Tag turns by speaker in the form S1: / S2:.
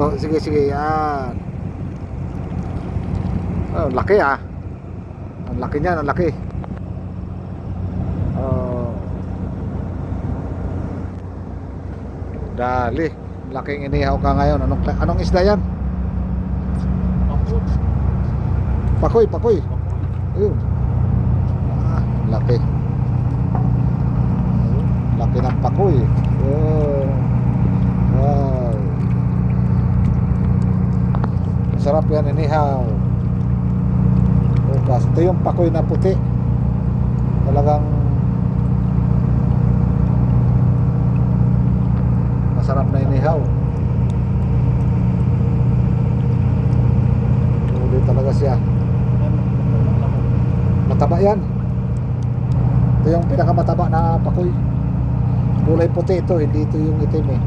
S1: Oh, sige, sige, yan. Oh, laki ah. Ang laki niyan, ang laki. Oh, dali. Laking inihaw ka ngayon. Anong isda yan?
S2: Pakot.
S1: Pakoy, pakoy. Ayun. Ah, laki. Laki ng pakoy. Oh. Wow. Masarap yan inihaw. Bukas. Ito yung pakoy na puti. Talagang masarap na inihaw. Uli talaga siya. Mataba yan. Ito yung pinakamataba na pakoy. Kulay puti ito, hindi ito yung itim eh.